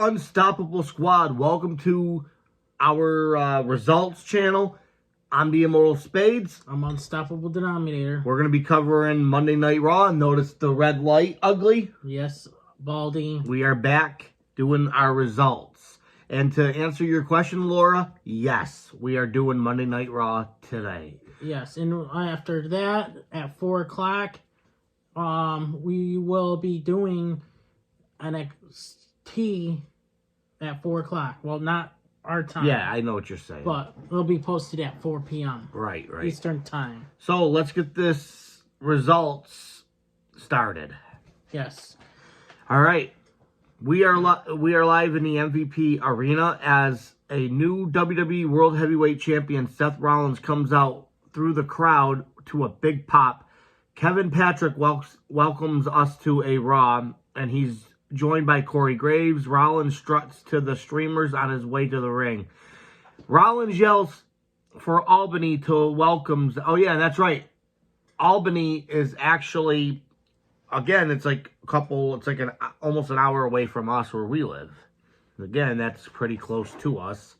Unstoppable Squad. Welcome to our results channel. I'm the Immortal Spades. I'm Unstoppable Denominator. We're going to be covering Monday Night Raw. Notice the red light, ugly. Yes, Baldy. We are back doing our results. And to answer your question, Laura, yes, we are doing Monday Night Raw today. Yes, and after that, at 4 o'clock, we will be doing NXT at 4 o'clock. Well, not our time. Yeah, I know what you're saying. But it'll be posted at 4 p.m. Right. Eastern time. So let's get this results started. Yes. All right. We are live in the MVP arena as a new WWE World Heavyweight Champion, Seth Rollins, comes out through the crowd to a big pop. Kevin Patrick welcomes us to a Raw, and he's joined by Corey Graves. Rollins struts to the streamers on his way to the ring. Rollins yells for Albany to welcome. Oh, yeah, that's right. Albany is actually, again, it's like almost an hour away from us where we live. Again, that's pretty close to us.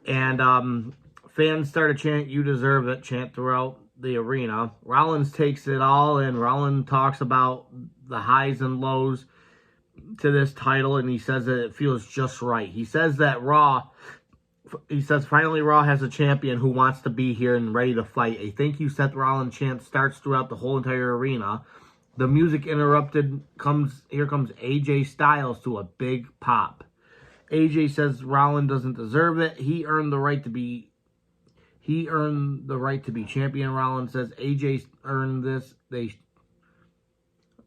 And fans started chanting, "You deserve it," chant throughout the arena. Rollins takes it all in. Rollins talks about the highs and lows to this title, and he says that it feels just right. He says finally Raw has a champion who wants to be here and ready to fight. A thank you Seth Rollins chant starts throughout the whole entire arena. The music interrupted. Here comes AJ Styles to a big pop. AJ says Rollins doesn't deserve it. He earned the right to be champion. Rollins says AJ earned this.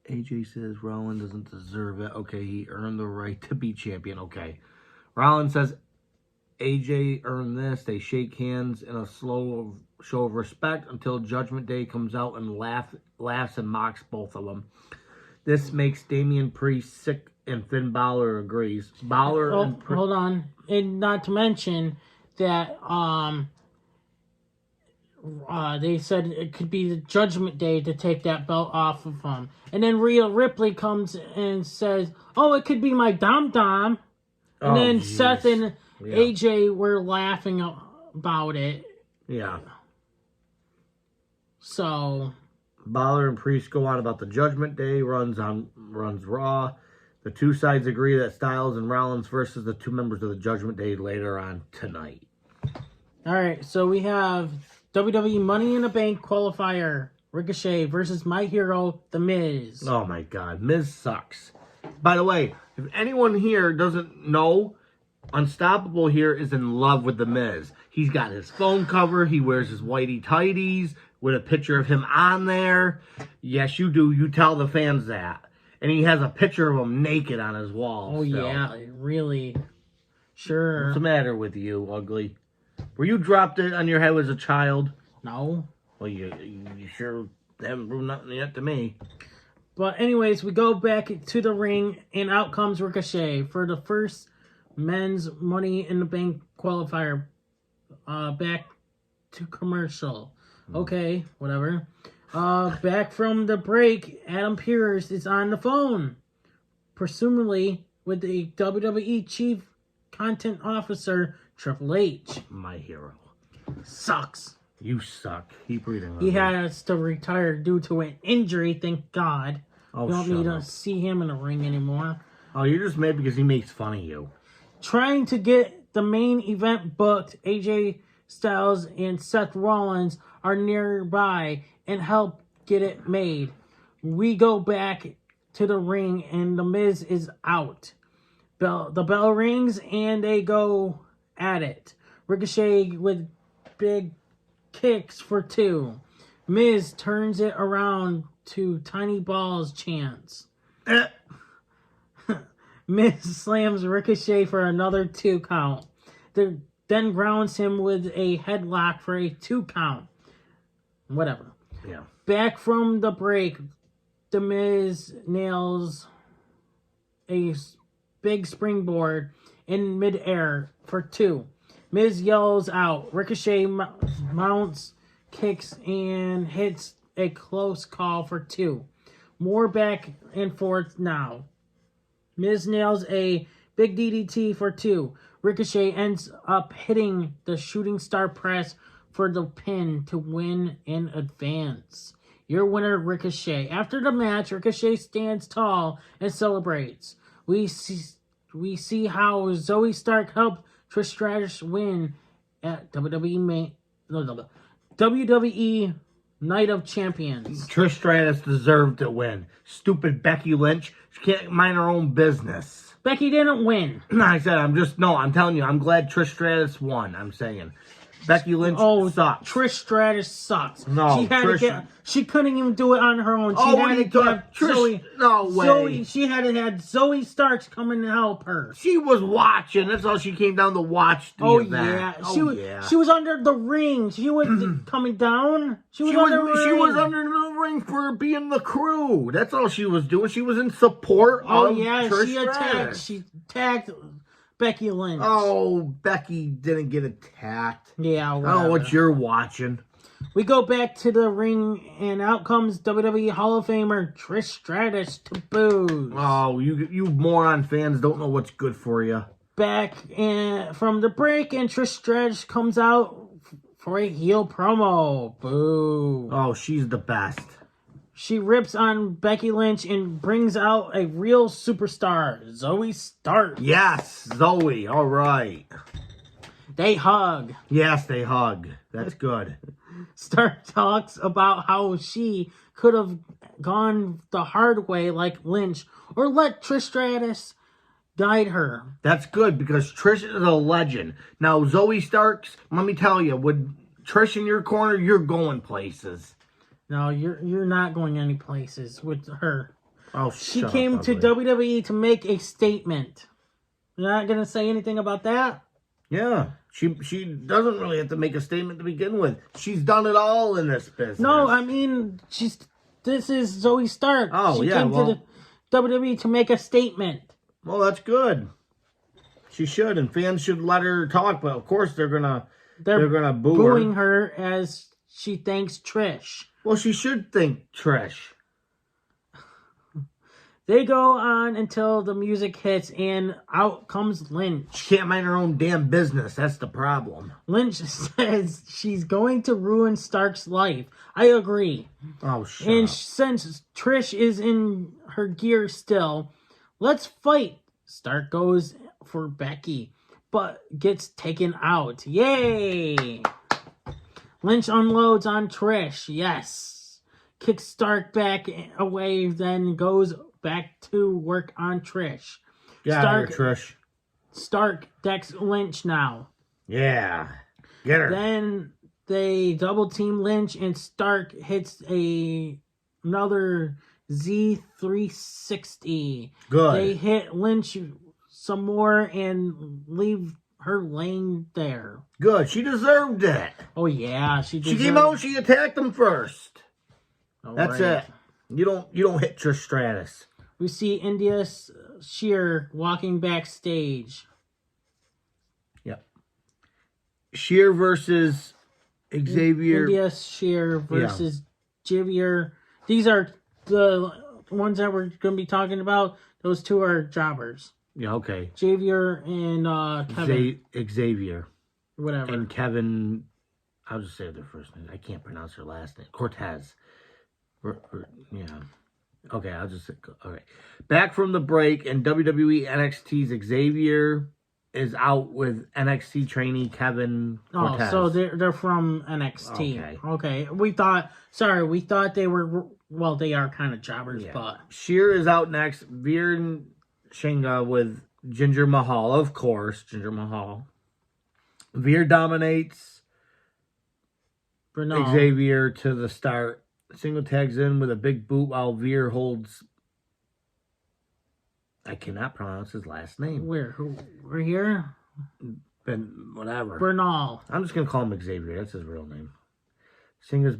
AJ says Rollins doesn't deserve it. Okay, he earned the right to be champion. Okay. Rollins says AJ earned this. They shake hands in a slow show of respect until Judgment Day comes out and laughs and mocks both of them. This makes Damian Priest sick, and Finn Bálor agrees. Hold on. And not to mention that they said it could be the Judgment Day to take that belt off of him. And then Rhea Ripley comes and says, "Oh, it could be my dom-dom." And then geez. Seth and AJ were laughing about it. Yeah. So Bálor and Priest go on about the Judgment Day, runs Raw. The two sides agree that Styles and Rollins versus the two members of the Judgment Day later on tonight. All right, so we have WWE Money in the Bank qualifier, Ricochet versus my hero, The Miz. Oh my God, Miz sucks. By the way, if anyone here doesn't know, Unstoppable here is in love with The Miz. He's got his phone cover. He wears his whitey tighties with a picture of him on there. Yes, you do. You tell the fans that. And he has a picture of him naked on his wall. Oh, still. Yeah, really. Sure. What's the matter with you, ugly? Were you dropped it on your head as a child? No. Well, you sure haven't proved nothing yet to me. But anyways, we go back to the ring, and out comes Ricochet for the first men's Money in the Bank qualifier. Back to commercial. Okay, whatever. Back from the break, Adam Pearce is on the phone, presumably with the WWE Chief Content Officer, Triple H. My hero. Sucks. You suck. Keep reading. He has to retire due to an injury, thank God. Oh, you don't need to see him in the ring anymore. Oh, you're just mad because he makes fun of you. Trying to get the main event booked, AJ Styles and Seth Rollins are nearby and help get it made. We go back to the ring and The Miz is out. The bell rings and they go at it. Ricochet with big kicks for 2. Miz turns it around to tiny balls chants. Miz slams Ricochet for another 2 count. Then grounds him with a headlock for a 2 count. Whatever. Yeah. Back from the break, The Miz nails a big springboard in midair for 2. Miz yells out. Ricochet mounts, kicks, and hits a close call for 2. More back and forth now. Miz nails a Big DDT for 2. Ricochet ends up hitting the shooting star press for the pin to win in advance. Your winner, Ricochet. After the match, Ricochet stands tall and celebrates. We see how Zoe Stark helped Trish Stratus win at WWE Night of Champions. Trish Stratus deserved to win. Stupid Becky Lynch. She can't mind her own business. Becky didn't win. I'm telling you, I'm glad Trish Stratus won. I'm saying. Becky Lynch sucks. Trish Stratus sucks. No, she couldn't even do it on her own. She had to have Zoe. No way. She had to have Zoe Starks come in to help her. She was watching. That's all she came down to watch the event. She was under the ring. She was coming down. She was under the ring for being the crew. That's all she was doing. She was in support of Trish Stratus. She attacked Becky Lynch. Oh, Becky didn't get attacked. Yeah, whatever. I don't know what you're watching. We go back to the ring, and out comes WWE Hall of Famer Trish Stratus to booze. Oh, you moron fans don't know what's good for you. Back from the break, and Trish Stratus comes out for a heel promo. Boo. Oh, she's the best. She rips on Becky Lynch and brings out a real superstar, Zoe Stark. Yes, Zoe. All right. They hug. Yes, they hug. That's good. Stark talks about how she could have gone the hard way like Lynch or let Trish Stratus guide her. That's good because Trish is a legend. Now, Zoe Starks, let me tell you, with Trish in your corner, you're going places. No, you're not going any places with her. Oh, she came to WWE to make a statement. You're not going to say anything about that? Yeah. She doesn't really have to make a statement to begin with. She's done it all in this business. No, I mean, this is Zoe Stark. She came to the WWE to make a statement. Well, that's good. She should, and fans should let her talk, but of course they're gonna booing her as she thanks Trish. Well, she should thank Trish. They go on until the music hits, and out comes Lynch. She can't mind her own damn business. That's the problem. Lynch says she's going to ruin Stark's life. I agree. Oh, shit. And since Trish is in her gear still, let's fight. Stark goes for Becky, but gets taken out. Yay! Lynch unloads on Trish. Yes. Kicks Stark back away, then goes back to work on Trish. Trish. Stark decks Lynch now. Yeah. Get her. Then they double team Lynch, and Stark hits another Z360. Good. They hit Lynch some more and leave her laying there. Good. She deserved it. Oh, yeah. She came out and she attacked him first. That's right. it. You don't hit Trish Stratus. We see India Sheer walking backstage. Yep. Sheer versus Xavier. India Sheer versus Xavier. These are the ones that we're going to be talking about. Those two are jobbers. Yeah, okay. Xavier and Kevin. Xavier. Whatever. And Kevin, I'll just say their first name. I can't pronounce her last name. Cortez. Yeah. Okay, I'll just say, all right. Back from the break, and WWE NXT's Xavier is out with NXT trainee Kevin Cortez. Oh, so they're from NXT. Okay. We thought they were, well, they are kind of jobbers, but. Sheer is out next. Veer and Shinga with Jinder Mahal, of course. Jinder Mahal. Veer dominates Xavier to the start. Single tags in with a big boot while Veer holds. I cannot pronounce his last name. We're here? Whatever. Bernal. I'm just going to call him Xavier. That's his real name. Singles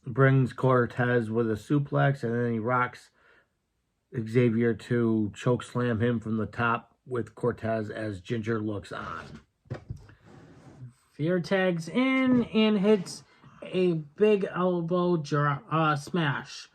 brings Cortez with a suplex, and then he rocks Xavier to choke slam him from the top with Cortez as Jinder looks on. Veer tags in and hits a big elbow smash.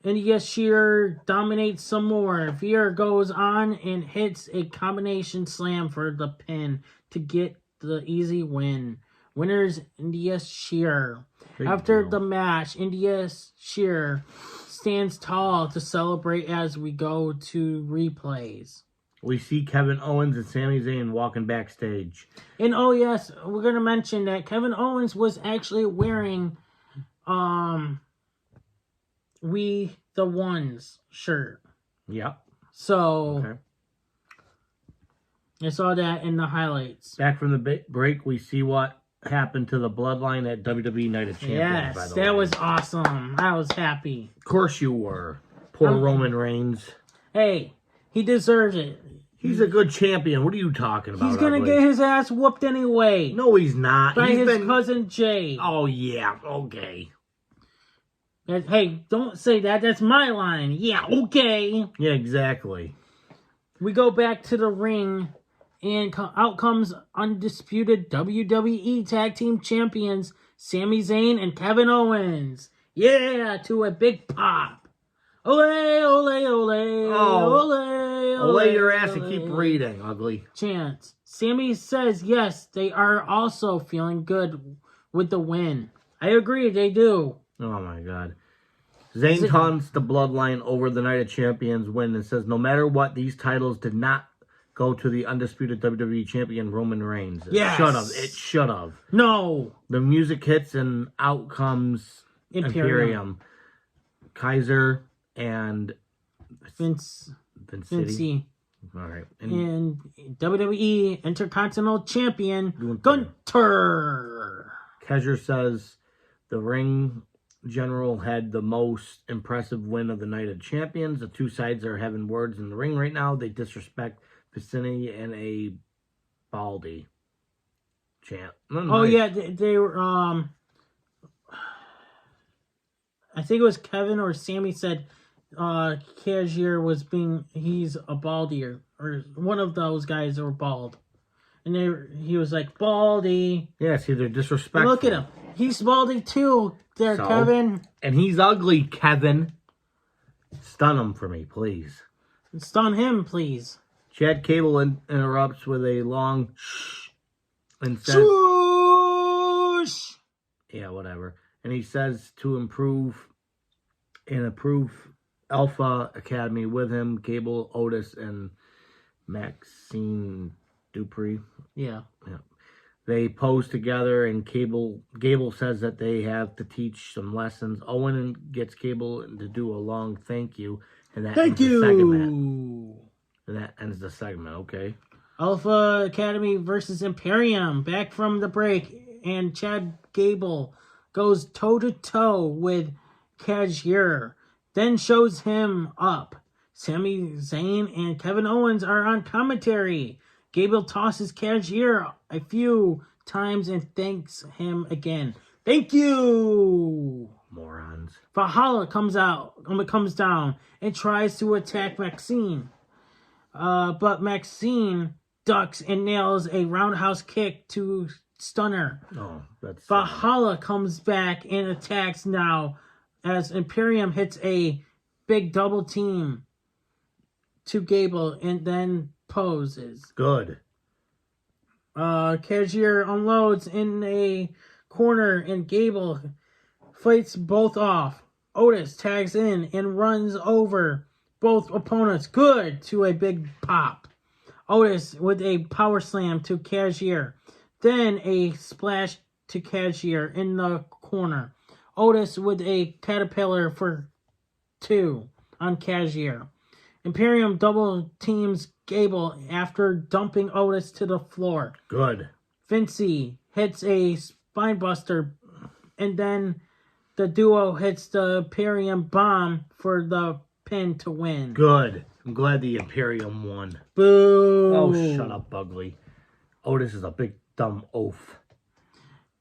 India Shearer dominates some more. Veer goes on and hits a combination slam for the pin to get the easy win. Winners India Shearer. After the match, India Shearer stands tall to celebrate as we go to replays. We see Kevin Owens and Sami Zayn walking backstage. And oh yes, we're gonna mention that Kevin Owens was actually wearing We the Ones shirt. Yep. So okay. I saw that in the highlights. Back from the break, we see what happened to the Bloodline at WWE Night of Champions. Yes, by the that way. was awesome. I was happy. Of course you were. Poor Roman Reigns. Hey, he deserves it. He's a good champion. What are you talking about? He's gonna get his ass whooped anyway. No, he's not. By his cousin Jay. Oh yeah, okay. Hey, don't say that. That's my line. Yeah, okay. Yeah, exactly. We go back to the ring, and out comes undisputed WWE Tag Team Champions Sami Zayn and Kevin Owens. Yeah, to a big pop. Ole, ole, ole, ole, ole. Ole your ass and keep reading, ugly. Chance. Sami says yes, they are also feeling good with the win. I agree, they do. Oh my god. Zayn taunts the Bloodline over the Night of Champions win and says no matter what, these titles did not go to the undisputed WWE Champion Roman Reigns. Yes. It should have. No. The music hits and out comes Imperium. Kaiser and Vinci. All right. And WWE Intercontinental Champion Gunter. Kaiser says the ring general had the most impressive win of the Night of Champions. The two sides are having words in the ring right now. They disrespect Vicini and a Baldy chant. Oh yeah, they were. I think it was Kevin or Sammy said Cashier was he's a baldy or one of those guys are bald, and he was like baldy. Yeah, see, they're disrespectful. Look at him, he's baldy too. There, so, Kevin, and he's ugly. Kevin, stun him for me, please. Stun him, please. Chad Cable interrupts with a long shh and says, "Swoosh." Yeah, whatever. And he says to improve Alpha Academy with him, Cable, Otis, and Maxine Dupree. Yeah. They pose together, and Gable says that they have to teach some lessons. Owen gets Cable to do a long thank you, and that ends the segment. And that ends the segment, okay? Alpha Academy versus Imperium, back from the break, and Chad Gable goes toe-to-toe with Cashier, then shows him up. Sami Zayn and Kevin Owens are on commentary. Gable tosses Cashier a few times and thanks him again. Thank you! Morons. Valhalla comes down and tries to attack Maxine. But Maxine ducks and nails a roundhouse kick to stun her. Oh, that's Valhalla comes back and attacks now as Imperium hits a big double team to Gable and then poses. Good. Cashier unloads in a corner and Gable fights both off. Otis tags in and runs over both opponents. Good to a big pop. Otis with a power slam to Cashier. Then a splash to Cashier in the corner. Otis with a caterpillar for 2 on Cashier. Imperium double teams Gable after dumping Otis to the floor. Good. Vinci hits a spinebuster, and then the duo hits the Imperium bomb for the pin to win. Good. I'm glad the Imperium won. Boo! Oh, shut up, ugly. Otis is a big dumb oaf.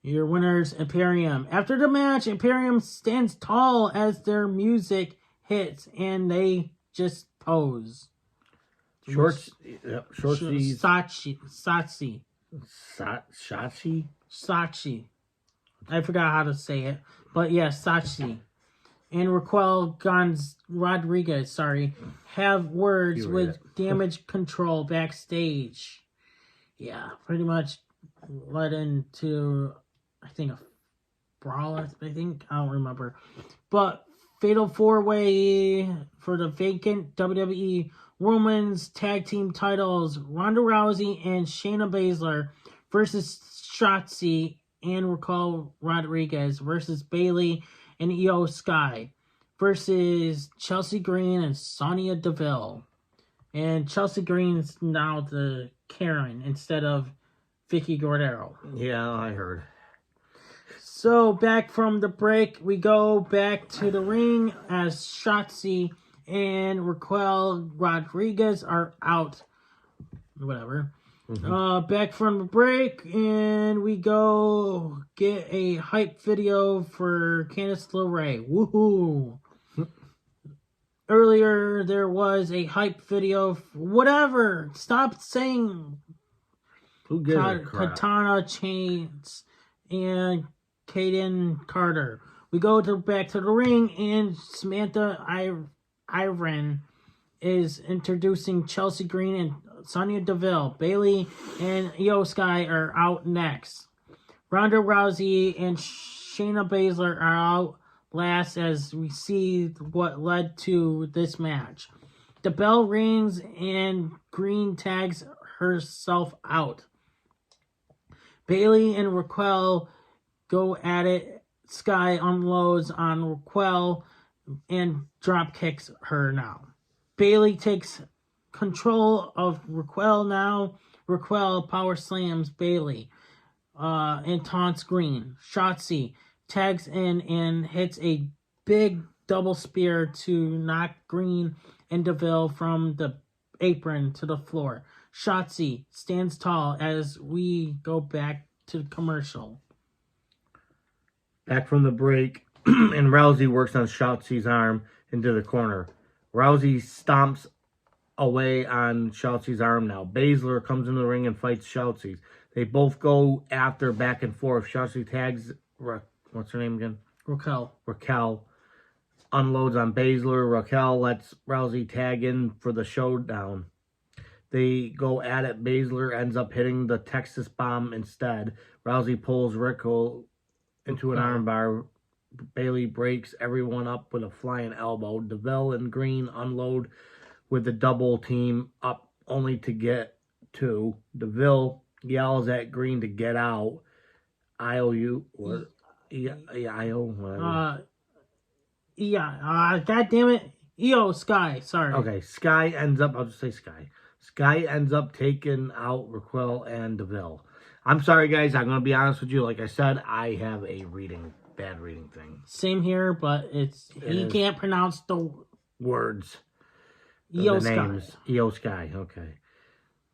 Your winners, Imperium. After the match, Imperium stands tall as their music hits, and they just pose. Shortsies. Sachi. I forgot how to say it, but yeah, Sachi. and Raquel Rodriguez, have words with Damage Control backstage. Yeah, pretty much led into, I think, a brawl. I don't remember. But Fatal 4-Way for the vacant WWE Women's Tag Team titles. Ronda Rousey and Shayna Baszler versus Shotzi and Raquel Rodriguez versus Bayley and Io Sky versus Chelsea Green and Sonya Deville. And Chelsea Green's now the Karen instead of Vicky Guerrero. Yeah, I heard. So, back from the break, we go back to the ring as Shotzi and Raquel Rodriguez are out. Whatever. Back from the break, and we go get a hype video for Candice LeRae. Woohoo! Earlier, there was a hype video. Whatever! Stop saying Who gives a crap? Katana Chains and Kaden Carter. We go back to the ring, and Samantha Iron is introducing Chelsea Green and Sonya Deville. Bayley and Io Sky are out next. Ronda Rousey and Shayna Baszler are out last as we see what led to this match. The bell rings and Green tags herself out. Bayley and Raquel go at it. Sky unloads on Raquel and drop kicks her now. Bayley takes control of Raquel now. Raquel power slams Bayley and taunts Green. Shotzi tags in and hits a big double spear to knock Green and Deville from the apron to the floor. Shotzi stands tall as we go back to the commercial. Back from the break, and Rousey works on Shotzi's arm into the corner. Rousey stomps away on Shotzi's arm now. Baszler comes into the ring and fights Shotzi. They both go after back and forth. Shotzi tags, what's her name again? Raquel unloads on Baszler. Raquel lets Rousey tag in for the showdown. They go at it. Baszler ends up hitting the Texas bomb instead. Rousey pulls Raquel into an armbar. Bayley breaks everyone up with a flying elbow. Deville and Green unload with the double team up only to get two. Deville yells at Green to get out. IOU or EIO, whatever. God damn it. Io Sky, sorry. Okay, Sky ends up, I'll just say Sky. Sky ends up taking out Raquel and Deville. I'm sorry, guys. I'm going to be honest with you. Like I said, I have a bad reading thing. Same here, but he can't pronounce the words. Io Sky. Names. Io Sky, okay.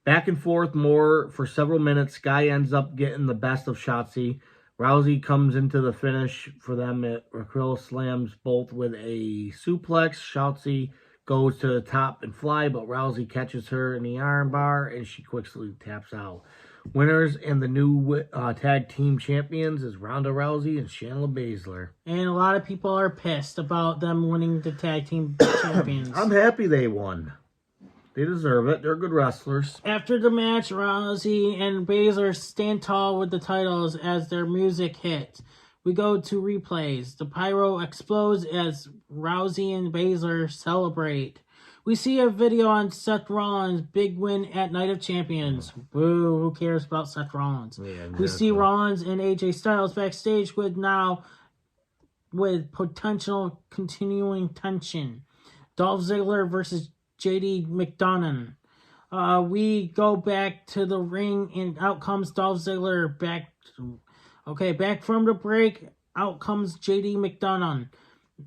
Back and forth more for several minutes. Sky ends up getting the best of Shotzi. Rousey comes into the finish for them. Raquel slams both with a suplex. Shotzi goes to the top and fly, but Rousey catches her in the arm bar, and she quickly taps out. Winners and the new tag team champions is Ronda Rousey and Shayna Baszler. And a lot of people are pissed about them winning the tag team champions. I'm happy they won. They deserve it. They're good wrestlers. After the match, Rousey and Baszler stand tall with the titles as their music hits. We go to replays. The pyro explodes as Rousey and Baszler celebrate. We see a video on Seth Rollins' big win at Night of Champions. Boo, who cares about Seth Rollins? Yeah, exactly. We see Rollins and AJ Styles backstage with potential continuing tension. Dolph Ziggler versus JD McDonough. We go back to the ring and out comes Dolph Ziggler back from the break. Out comes JD McDonough.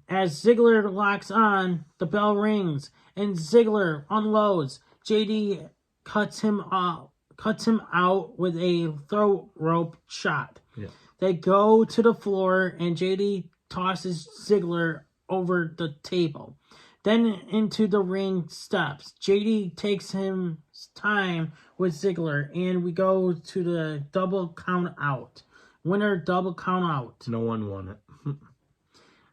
As Ziggler locks on, the bell rings and Ziggler unloads. JD cuts him out with a throat rope shot. Yeah. They go to the floor and JD tosses Ziggler over the table. Then into the ring steps. JD takes him time with Ziggler, and we go to the double count out. Winner double count out. No one won it.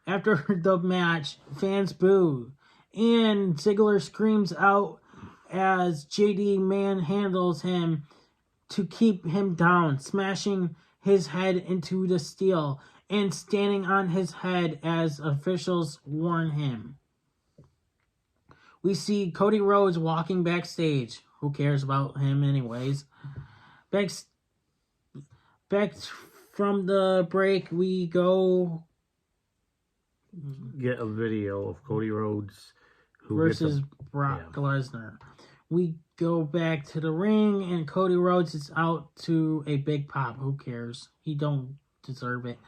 After the match, fans boo, and Ziggler screams out as JD manhandles him to keep him down, smashing his head into the steel and standing on his head as officials warn him. We see Cody Rhodes walking backstage. Who cares about him anyways? Back from the break, we go get a video of Cody Rhodes versus Brock Lesnar. We go back to the ring, and Cody Rhodes is out to a big pop. Who cares? He don't deserve it.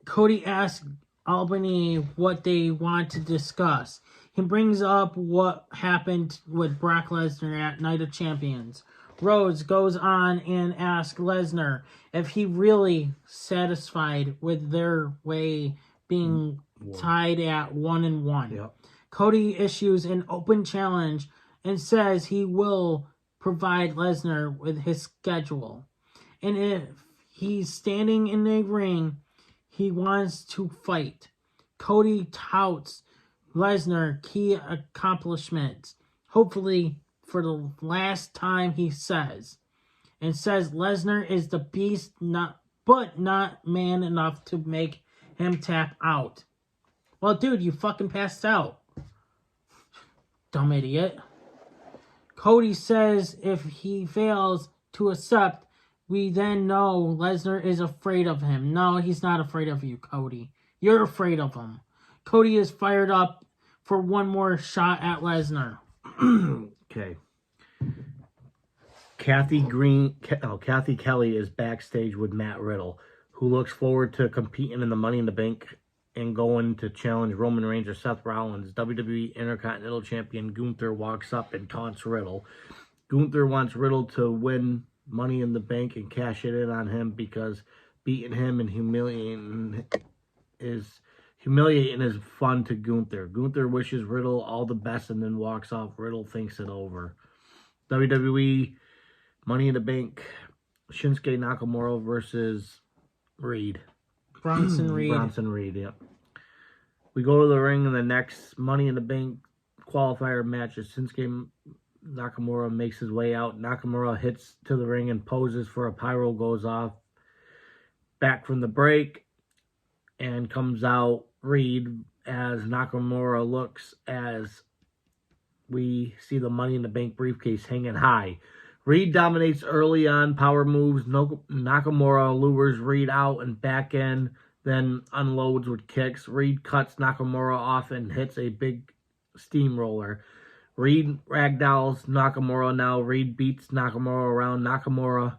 Cody asks Albany what they want to discuss. He brings up what happened with Brock Lesnar at Night of Champions. Rhodes goes on and asks Lesnar if he really satisfied with their way being tied at 1-1. Yep. Cody issues an open challenge and says he will provide Lesnar with his schedule. And if he's standing in the ring, he wants to fight. Cody touts Lesnar key accomplishments, hopefully for the last time he says. And says Lesnar is the beast, but not man enough to make him tap out. Well, dude, you fucking passed out. Dumb idiot. Cody says if he fails to accept, we then know Lesnar is afraid of him. No, he's not afraid of you, Cody. You're afraid of him. Cody is fired up for one more shot at Lesnar. Okay. Kathy Kelly is backstage with Matt Riddle, who looks forward to competing in the Money in the Bank and going to challenge Roman Reigns or Seth Rollins. WWE Intercontinental Champion Gunther walks up and taunts Riddle. Gunther wants Riddle to win Money in the Bank and cash it in on him because beating him and humiliating is fun to Gunther. Gunther wishes Riddle all the best and then walks off. Riddle thinks it over. WWE Money in the Bank, Shinsuke Nakamura versus Reed. Bronson Reed, yep. We go to the ring in the next Money in the Bank qualifier match as Shinsuke Nakamura makes his way out. Nakamura hits to the ring and poses for a pyro goes off. Back from the break and comes out Reed as Nakamura looks as we see the Money in the Bank briefcase hanging high. Reed dominates early on power moves. Nakamura lures Reed out and back in, then unloads with kicks. Reed cuts Nakamura off and hits a big steamroller. Reed ragdolls Nakamura now. Reed beats Nakamura around. Nakamura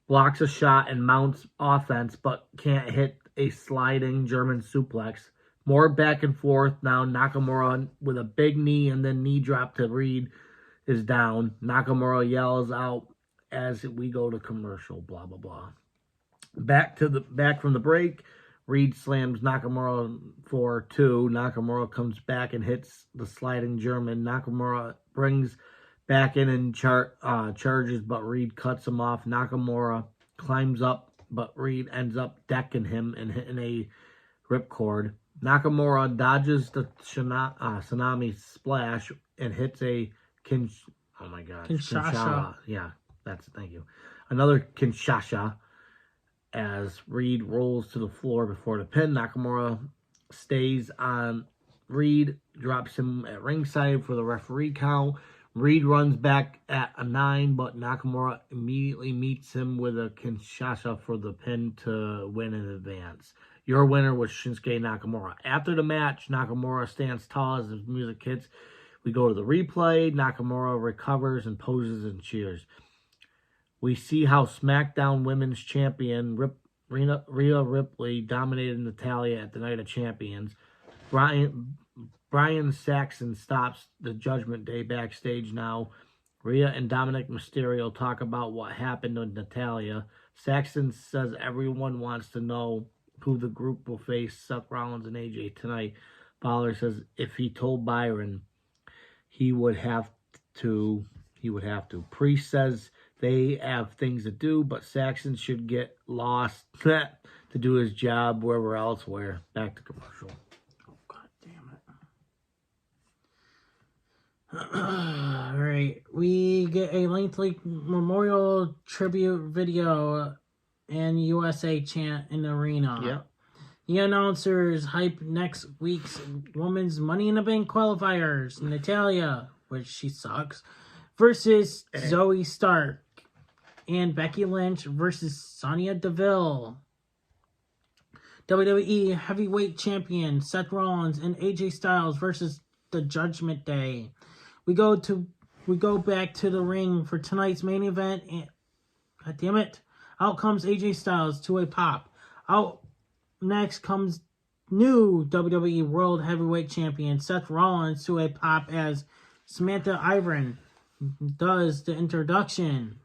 blocks a shot and mounts offense, but can't hit a sliding German suplex. More back and forth now. Nakamura with a big knee and then knee drop to Reed is down. Nakamura yells out as we go to commercial, blah, blah, blah. Back from the break, Reed slams Nakamura for 2. Nakamura comes back and hits the sliding German. Nakamura brings back in and charges, but Reed cuts him off. Nakamura climbs up, but Reed ends up decking him and hitting a ripcord. Nakamura dodges the tsunami splash and hits a Kinshasa. Yeah, thank you. Another Kinshasa as Reed rolls to the floor before the pin. Nakamura stays on Reed, drops him at ringside for the referee count. Reed runs back at a 9, but Nakamura immediately meets him with a Kinshasa for the pin to win in advance. Your winner was Shinsuke Nakamura. After the match, Nakamura stands tall as the music hits. We go to the replay. Nakamura recovers and poses and cheers. We see how SmackDown Women's Champion Rhea Ripley dominated Natalya at the Night of Champions. Brian Saxon stops the Judgment Day backstage now. Rhea and Dominic Mysterio talk about what happened with Natalya. Saxon says everyone wants to know who the group will face, Seth Rollins and AJ tonight. Bálor says if he told Byron, he would have to. Priest says they have things to do, but Saxon should get lost. to do his job wherever elsewhere. Back to commercial. Oh, God damn it. All right. We get a lengthy memorial tribute video and USA chant in the arena. Yep. The announcers hype next week's Women's Money in the Bank qualifiers. Natalya, which she sucks, versus Zoe Stark. And Becky Lynch versus Sonya Deville. WWE Heavyweight Champion Seth Rollins and AJ Styles versus the Judgment Day. We go back to the ring for tonight's main event. And, God damn it. Out comes AJ Styles to a pop. Out next comes new WWE World Heavyweight Champion Seth Rollins to a pop as Samantha Iron does the introduction.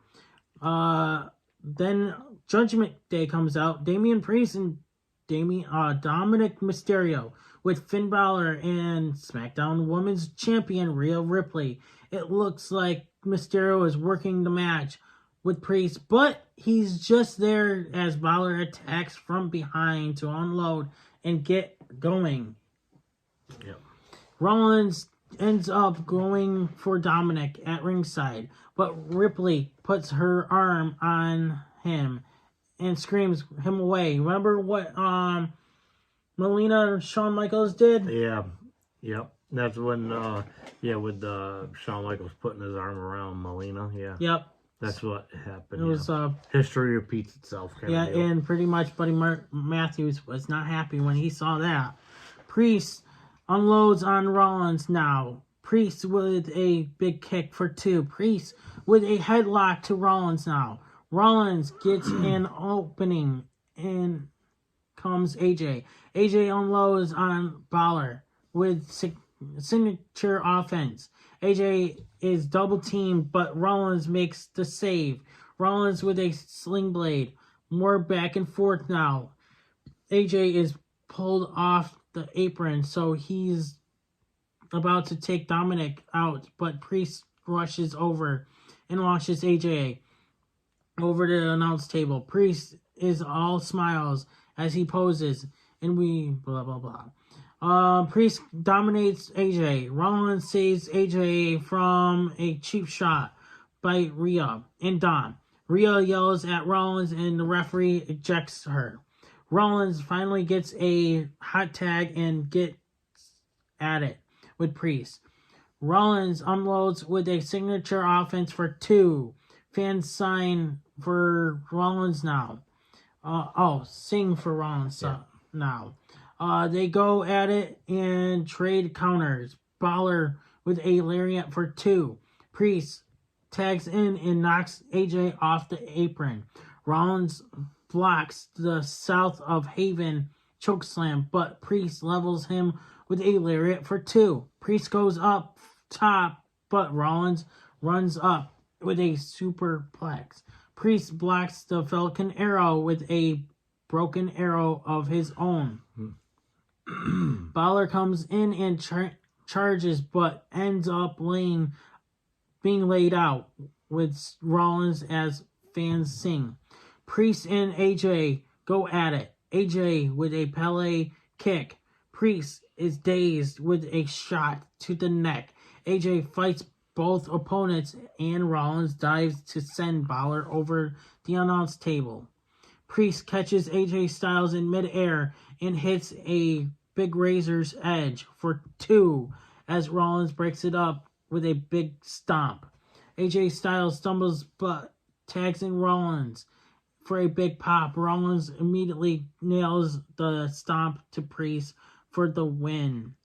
Then Judgment Day comes out. Damian Priest and Dominic Mysterio with Finn Bálor and SmackDown Women's Champion Rhea Ripley. It looks like Mysterio is working the match with Priest, but he's just there as Bálor attacks from behind to unload and get going. Yep. Rollins ends up going for Dominic at ringside, but Ripley puts her arm on him and screams him away. Remember what Melina and Shawn Michaels did? Yeah. Yep. That's when, with Shawn Michaels putting his arm around Melina. Yeah. Yep. That's what happened. It was history repeats itself. Yeah, and pretty much Buddy Matthews was not happy when he saw that. Priest unloads on Rollins now. Priest with a big kick for 2. Priest with a headlock to Rollins now. Rollins gets an opening and comes AJ. AJ unloads on Bálor with signature offense. AJ is double teamed, but Rollins makes the save. Rollins with a sling blade. More back and forth now. AJ is pulled off the apron, so he's about to take Dominic out, but Priest rushes over and launches AJ over to the announce table. Priest is all smiles as he poses, and we blah blah blah. Priest dominates AJ. Rollins saves AJ from a cheap shot by Rhea and Dom. Rhea yells at Rollins and the referee ejects her. Rollins finally gets a hot tag and gets at it with Priest. Rollins unloads with a signature offense for 2. Fans sign for Rollins now. Sing for Rollins now. They go at it and trade counters. Bálor with a lariat for 2. Priest tags in and knocks AJ off the apron. Rollins blocks the South of Haven chokeslam, but Priest levels him with a lariat for 2. Priest goes up top, but Rollins runs up with a superplex. Priest blocks the Falcon Arrow with a broken arrow of his own. Bálor comes in and charges, but ends up being laid out with Rollins as fans sing. Priest and AJ go at it. AJ with a Pele kick. Priest is dazed with a shot to the neck. AJ fights both opponents and Rollins dives to send Bálor over the announce table. Priest catches AJ Styles in midair and hits a big razor's edge for 2 as Rollins breaks it up with a big stomp. AJ Styles stumbles but tags in Rollins for a big pop. Rollins immediately nails the stomp to Priest for the win.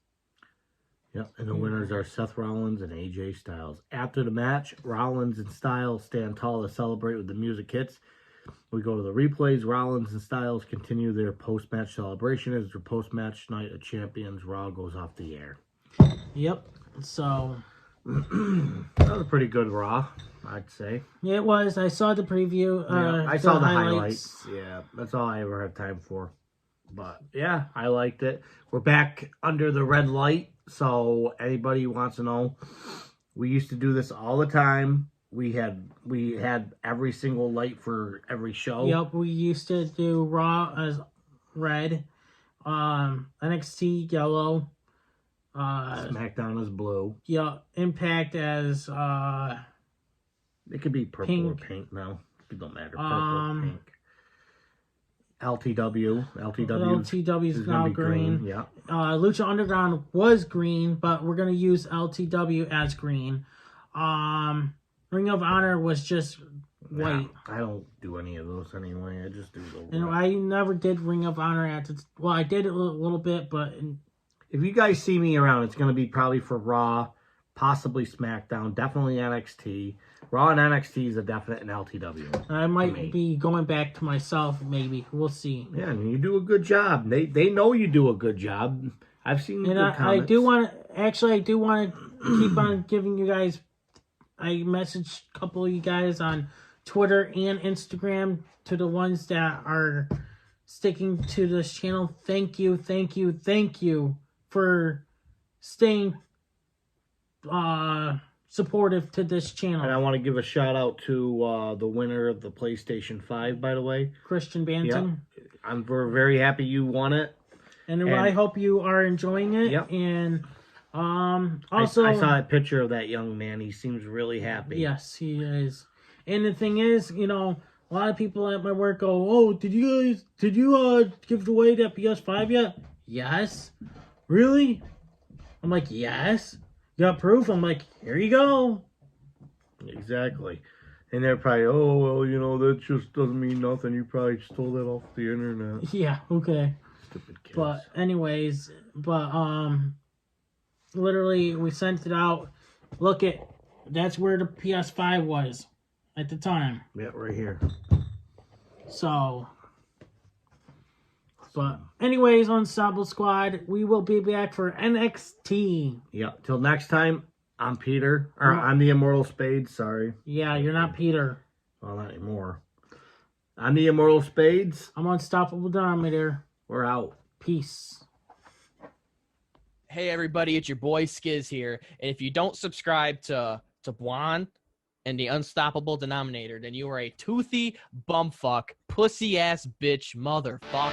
Yep, and the winners are Seth Rollins and AJ Styles. After the match, Rollins and Styles stand tall to celebrate with the music hits. We go to the replays. Rollins and Styles continue their post-match celebration as their post-match night of champions. Raw goes off the air. Yep, so that was a pretty good Raw, I'd say. Yeah, it was. I saw the preview. I saw the highlights. Yeah, that's all I ever had time for. But yeah, I liked it. We're back under the red light. So anybody who wants to know, we used to do this all the time we had every single light for every show. Yep, we used to do Raw as red, NXT yellow, SmackDown is blue. yeah, Impact as It could be purple pink. or pink now. It don't matter. Purple or pink. LTW is now green. Yeah. Lucha Underground was green, but we're gonna use LTW as green. Ring of Honor was just white. I don't do any of those anyway. I just do the. And I never did Ring of Honor I did it a little bit, but if you guys see me around, it's gonna be probably for Raw, possibly SmackDown, definitely NXT. Raw and NXT is a definite in LTW. I might be going back to myself, maybe. We'll see. Yeah, and you do a good job. They know you do a good job. I've seen good comments. I do want to keep on giving you guys. I messaged a couple of you guys on Twitter and Instagram, to the ones that are sticking to this channel. Thank you for staying supportive to this channel. And I want to give a shout out to the winner of the PlayStation 5, by the way. Christian Banton. Yep. We're very happy you won it. And I hope you are enjoying it. Yep. And also, I saw that picture of that young man. He seems really happy. Yes, he is. And the thing is, a lot of people at my work go, "Oh, did you give away that PS5 yet?" Yes. Really? I'm like, yes. You got proof? I'm like, here you go. Exactly. And they're probably, oh, well, that just doesn't mean nothing. You probably stole that off the internet. Yeah, okay. Stupid kids. But anyways, literally we sent it out. Look that's where the PS5 was at the time. Yeah, right here. So, but anyways, Ensemble Squad, we will be back for NXT. Yeah, till next time, I'm Peter. Or I'm the Immortal Spades, sorry. Yeah, you're not Peter. Well, not anymore. I'm the Immortal Spades. I'm Unstoppable Denominator. We're out. Peace. Hey everybody, it's your boy Skiz here. And if you don't subscribe to Blonde and the Unstoppable Denominator, then you are a toothy bumfuck, pussy ass bitch motherfucker.